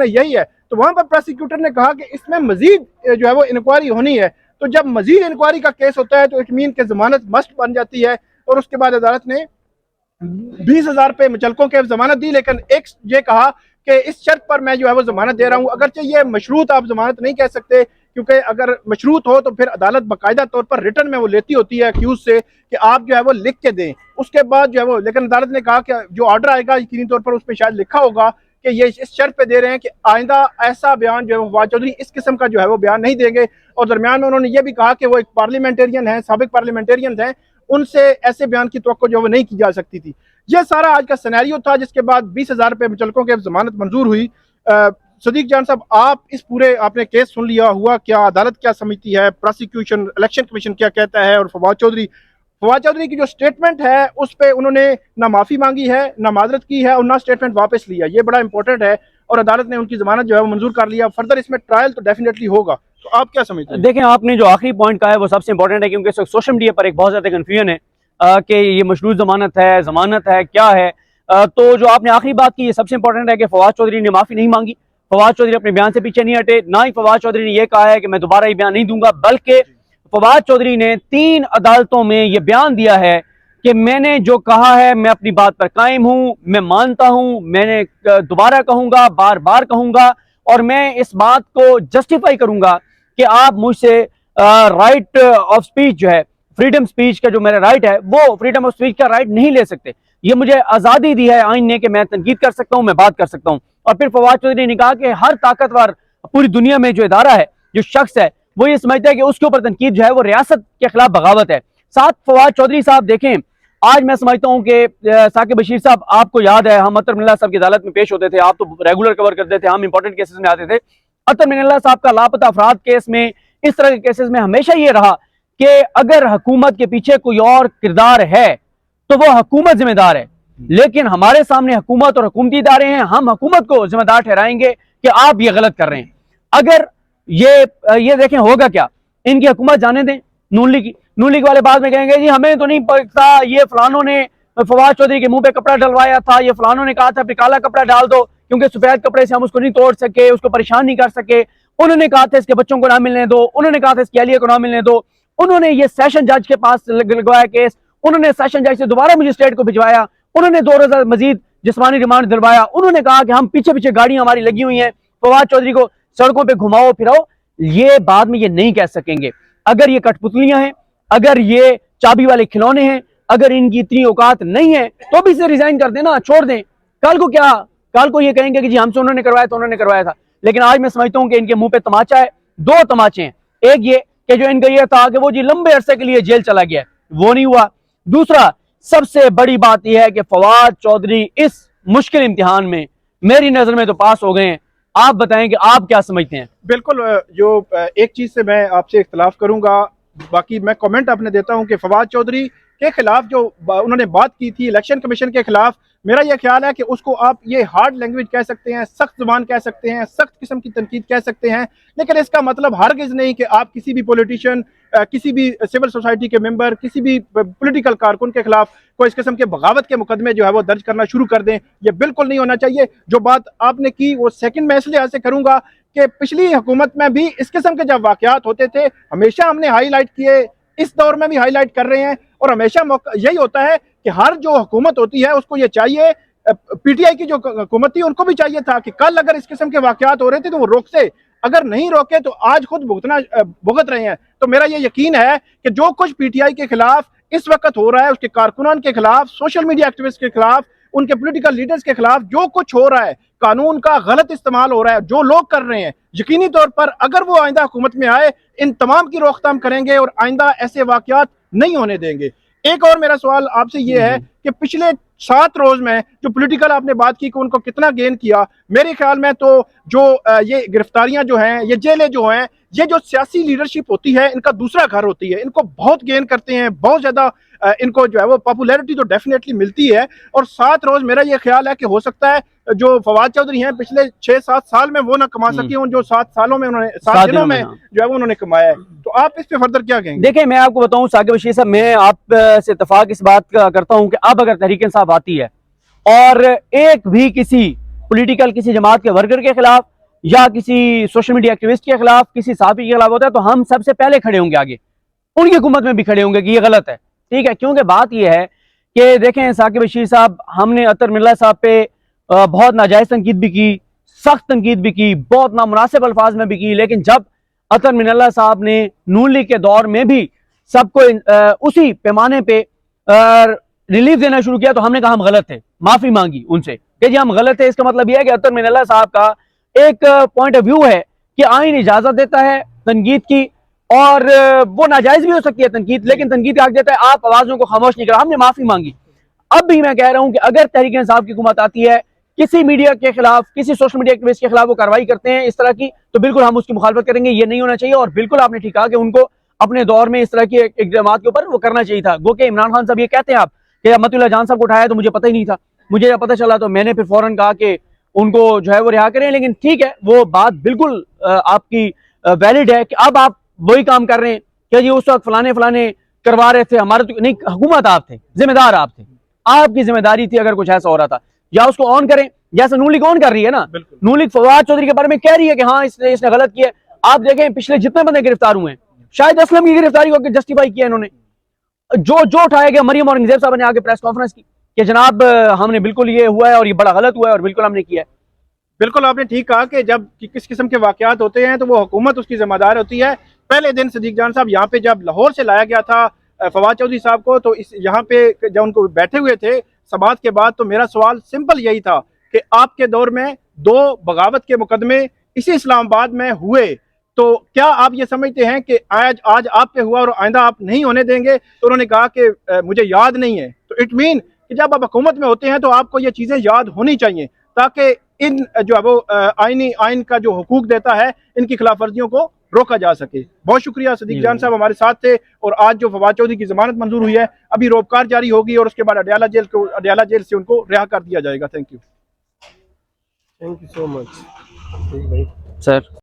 यही है। तो वहां पर प्रोसिक्यूटर ने कहा कि इसमें मजीद जो है वो इंक्वायरी होनी है। तो जब मजीद इंक्वायरी का केस होता है तो इट मीन के जमानत मस्ट बन जाती है। और उसके बाद अदालत ने 20,000 पे मुचलकों के जमानत दी, लेकिन एक ये कहा कि इस शर्त पर मैं जो है वो जमानत दे रहा हूँ। अगरचे ये मशरूत आप जमानत नहीं कह सकते, क्योंकि अगर मशरूत हो तो फिर अदालत बाकायदा तौर पर रिटर्न में वो लेती होती है अक्यूज से कि आप जो है वो लिख के दें, उसके बाद जो है वो। लेकिन अदालत ने कहा कि जो ऑर्डर आएगा यकीनी तौर पर उस पर शायद लिखा होगा कि ये इस शर्त पे दे रहे हैं कि आइंदा ऐसा बयान जो है फवाद चौधरी इस किस्म का जो है वो बयान नहीं देंगे। और दरमियान में उन्होंने ये भी कहा कि वो एक पार्लियामेंटेरियन है, साबिक पार्लियामेंटेरियन हैं, उनसे ऐसे बयान की तवक्को जो है वो नहीं की जा सकती थी। यह सारा आज का सिनेरियो था, जिसके बाद 20,000 रुपये मुचलकों के जमानत मंजूर हुई। सदीक जान साहब, आप इस पूरे आपने केस सुन लिया हुआ, क्या अदालत क्या समझती है, प्रोसिक्यूशन इलेक्शन कमीशन क्या कहता है, और फवाद चौधरी की जो स्टेटमेंट है उस पर उन्होंने ना माफी मांगी है, ना माजरत की है, और ना स्टेटमेंट वापस लिया। ये बड़ा इंपॉर्टेंट है और अदालत ने उनकी जमानत जो है वो मंजूर कर लिया। फर्दर इसमें ट्रायल तो डेफिनेटली होगा। तो आप क्या समझते हैं? देखें, आपने जो आखिरी पॉइंट कहा है वो सबसे इंपॉर्टेंट है, क्योंकि सोशल मीडिया पर एक बहुत ज्यादा कन्फ्यूजन है कि ये मशरूत जमानत है क्या है। तो जो आपने आखिरी बात की ये सबसे इंपॉर्टेंट है कि फवाद चौधरी ने माफी नहीं मांगी, फवाद चौधरी अपने बयान से पीछे नहीं हटे, ना ही फवाद चौधरी ने यह कहा है कि मैं दोबारा ये बयान नहीं दूंगा, बल्कि फवाद चौधरी ने 3 अदालतों में यह बयान दिया है कि मैंने जो कहा है मैं अपनी बात पर कायम हूं, मैं मानता हूं, मैंने दोबारा कहूंगा, बार बार कहूंगा, और मैं इस बात को जस्टिफाई करूंगा कि आप मुझसे राइट ऑफ स्पीच जो है, फ्रीडम स्पीच का जो मेरा राइट है, वो फ्रीडम ऑफ स्पीच का राइट नहीं ले सकते। ये मुझे आजादी दी है आइन ने कि मैं तनकीद कर सकता हूं, मैं बात कर सकता हूं। और फिर फवाद चौधरी ने कहा कि हर ताकतवर पूरी दुनिया में जो इदारा है, जो शख्स है, वो ये समझता है कि उसके ऊपर तनकीद जो है वो रियासत के खिलाफ बगावत है। साथ फवाद चौधरी साहब देखें, आज मैं समझता हूं कि साकिब बशीर साहब, आपको याद है हम अतर मिनल्ला साहब की अदालत में पेश होते थे, आप तो रेगुलर कवर करते थे, हम इंपॉर्टेंट केसेस में आते थे। अतर मिनल्ला साहब का लापता अफराद केस में, इस तरह के केसेस में हमेशा ये रहा कि अगर हुकूमत के पीछे कोई और किरदार है तो वो हुकूमत जिम्मेदार है, लेकिन हमारे सामने हुकूमत और हुकूमती इदारे हैं, हम हुकूमत को जिम्मेदार ठहराएंगे कि आप ये गलत कर रहे हैं। अगर ये देखें होगा क्या, इनकी हुकूमत जाने दें नून लीग वाले बाद में कहेंगे जी हमें तो नहीं पता, ये फलानों ने फवाद चौधरी के मुंह पे कपड़ा डलवाया था, ये फलानों ने कहा था फिर काला कपड़ा डाल दो, क्योंकि सफेद कपड़े से हम उसको नहीं तोड़ सके, उसको परेशान नहीं कर सके, उन्होंने कहा था इसके बच्चों को ना मिलने दो, उन्होंने कहा था इसकी अहलिया को ना मिलने दो, उन्होंने ये सेशन जज के पास लगवाया केस, उन्होंने सेशन जज से दोबारा मजिस्ट्रेट को भिजवाया, उन्होंने 2 रोजा मजीद जिस्मानी रिमांड दिलवाया, उन्होंने कहा कि हम पीछे पीछे गाड़ियां हमारी लगी हुई हैं, फवाद चौधरी को सड़कों पर घुमाओ फिराओ। ये बाद में ये नहीं कह सकेंगे। अगर ये कठपुतलियां हैं, अगर ये चाबी वाले खिलौने हैं, अगर इनकी इतनी औकात नहीं है तो भी इसे रिजाइन कर देना, छोड़ दें। कल को ये कहेंगे कि जी हमसे उन्होंने करवाया था। लेकिन आज मैं समझता हूं कि इनके मुंह पे तमाचा है, 2 तमाचे हैं। एक ये कि जो इनका ये था कि वो जी लंबे अरसे के लिए जेल चला गया, वो नहीं हुआ। दूसरा, सबसे बड़ी बात यह है कि फवाद चौधरी इस मुश्किल इम्तिहान में मेरी नजर में तो पास हो गए हैं। आप बताएं कि आप क्या समझते हैं? बिल्कुल, जो एक चीज से मैं आपसे इख्तलाफ करूंगा, बाकी मैं कमेंट आपने देता हूं कि फवाद चौधरी के खिलाफ जो उन्होंने बात की थी इलेक्शन कमीशन के खिलाफ, मेरा यह ख्याल है कि उसको आप ये हार्ड लैंग्वेज कह सकते हैं, सख्त जुबान कह सकते हैं, सख्त किस्म की तनकीद कह सकते हैं, लेकिन इसका मतलब हरगिज नहीं कि आप किसी भी पॉलिटिशियन, किसी भी सिविल सोसाइटी के मेंबर, किसी भी पॉलिटिकल कारकुन के खिलाफ कोई इस किस्म के बगावत के मुकदमे जो है वो दर्ज करना शुरू कर दें। ये बिल्कुल नहीं होना चाहिए। जो बात आपने की वो सेकंड मैं इसलिए ऐसे करूंगा कि पिछली हुकूमत में भी इस किस्म के जब वाकयात होते थे हमेशा हमने हाईलाइट किए, इस दौर में भी हाईलाइट कर रहे हैं, और हमेशा यही होता है कि हर जो हुकूमत होती है उसको ये चाहिए, पीटीआई की जो हुकूमत थी उनको भी चाहिए था कि कल अगर इस किस्म के वाकयात हो रहे थे तो वो रोक से, अगर नहीं रोके तो आज खुद भुगत रहे हैं। तो मेरा ये यकीन है कि जो कुछ पीटीआई के खिलाफ इस वक्त हो रहा है, उसके कारकुनान के खिलाफ, सोशल मीडिया एक्टिविस्ट के खिलाफ, उनके पॉलिटिकल लीडर्स के खिलाफ जो कुछ हो रहा है, कानून का गलत इस्तेमाल हो रहा है, जो लोग कर रहे हैं, यकीनी तौर पर अगर वो आइंदा हुकूमत में आए इन तमाम की रोकथाम करेंगे और आइंदा ऐसे वाकयात नहीं होने देंगे। एक और मेरा सवाल आपसे ये है कि पिछले 7 रोज में जो पॉलिटिकल आपने बात की कि उनको कितना गेन किया, मेरे ख्याल में तो जो ये गिरफ्तारियां जो हैं, ये जेलें जो हैं, ये जो सियासी लीडरशिप होती है इनका दूसरा घर होती है, इनको बहुत गेन करते हैं, बहुत ज्यादा इनको जो है वो पॉपुलैरिटी तो डेफिनेटली मिलती है। और 7 रोज मेरा ये ख्याल है कि हो सकता है जो फवाद चौधरी हैं पिछले 6-7 साल में वो ना कमा सके हों जो 7 सालों में उन्होंने 7 दिनों में जो है वो उन्होंने कमाया है। तो आप इस पे फर्दर क्या कहेंगे? देखिए, मैं आपको बताऊं साकिब बशीर साहब, मैं आप से इत्तेफाक इस बात का करता हूं कि अब अगर तहरीक इंसाफ आती है और एक भी किसी पॉलिटिकल किसी जमात के वर्कर के खिलाफ या किसी सोशल मीडिया एक्टिविस्ट के खिलाफ, किसी सहाफी के खिलाफ होता है तो हम सबसे पहले खड़े होंगे आगे, उनकी हुकूमत में भी खड़े होंगे कि ये गलत है, ठीक है। क्योंकि बात यह है कि देखें साकिब बशीर साहब, हमने अतर मिल्ला साहब पे बहुत नाजायज तनकीद भी की, सख्त तनकीद भी की, बहुत नामुनासिब अल्फाज में भी की, लेकिन जब अतर मिल्ला साहब ने नून लीग के दौर में भी सबको उसी पैमाने पे रिलीफ देना शुरू किया तो हमने कहा हम गलत थे, माफी मांगी उनसे कि जी हम गलत थे। इसका मतलब यह है कि अतर मिल्ला साहब का एक पॉइंट ऑफ व्यू है कि आईन इजाजत देता है तनकीद की, और वो नाजायज भी हो सकती है तनकीद, लेकिन तनकीद का हक देता है, आप आवाजों को खामोश नहीं करा, हमने माफी मांगी। अब भी मैं कह रहा हूं कि अगर तहरीक इंसाफ की हुकूमत आती है, किसी मीडिया के खिलाफ, किसी सोशल मीडिया एक्टिविस्ट के खिलाफ वो कार्रवाई करते हैं इस तरह की, तो बिल्कुल हम उसकी मुखालफत करेंगे, ये नहीं होना चाहिए। और बिल्कुल आपने ठीक कहा कि उनको अपने दौर में इस तरह की इक़दामात के ऊपर वो करना चाहिए था। गो के इमरान खान साहब ये कहते हैं आप कि अहमदुल्लाह जान साहब को उठाया तो मुझे पता ही नहीं था, मुझे जब पता चला तो मैंने फिर फौरन कहा कि उनको जो है वो रिहा करें। लेकिन ठीक है, वो बात बिल्कुल आपकी वैलिड है कि अब आप वही काम कर रहे हैं कि जी उस वक्त फलाने फलाने करवा रहे थे, हमारे तो नहीं, हुकूमत आप थे, जिम्मेदार आप थे, आपकी जिम्मेदारी थी अगर कुछ ऐसा हो रहा था, या उसको ऑन करें जैसे नून लीग ऑन कर रही है ना। नून लीग फवाद चौधरी के बारे में कह रही है कि हाँ इसने गलत किया। आप देखें पिछले जितने बंदे गिरफ्तार हुए हैं, शायद असलम की गिरफ्तारी को जस्टिफाई किया इन्होंने, जो उठाया गया, मरियम औरंगजेब साहब ने आगे प्रेस कॉन्फ्रेंस की कि जनाब हमने बिल्कुल ये हुआ है और ये बड़ा गलत हुआ है और बिल्कुल हमने किया है। बिल्कुल आपने ठीक कहा कि जब किस किस्म के वाकयात होते हैं तो वो हुकूमत उसकी जिम्मेदार होती है। पहले दिन सदीक जान साहब यहाँ पे जब लाहौर से लाया गया था फवाद चौधरी साहब को, तो इस यहाँ पे जब उनको बैठे हुए थे समात के बाद, तो मेरा सवाल सिंपल यही था कि आपके दौर में 2 बगावत के मुकदमे इसी इस्लामाबाद में हुए, तो क्या आप ये समझते हैं कि आज आप पे हुआ और आइंदा आप नहीं होने देंगे? तो उन्होंने कहा कि मुझे याद नहीं है। तो इट मीन कि जब आप हुकूमत में होते हैं तो आपको ये चीज़ें याद होनी चाहिए ताकि इन जो है वो आइन का जो हुकूक देता है इनकी खिलाफ वर्जियों को रोका जा सके। बहुत शुक्रिया सदीक जान साहब हमारे साथ थे। और आज जो फवाद चौधरी की जमानत मंजूर हुई है, अभी रोपकार जारी होगी और उसके बाद अडयाला जेल से उनको रिहा कर दिया जाएगा। Thank you so much sir.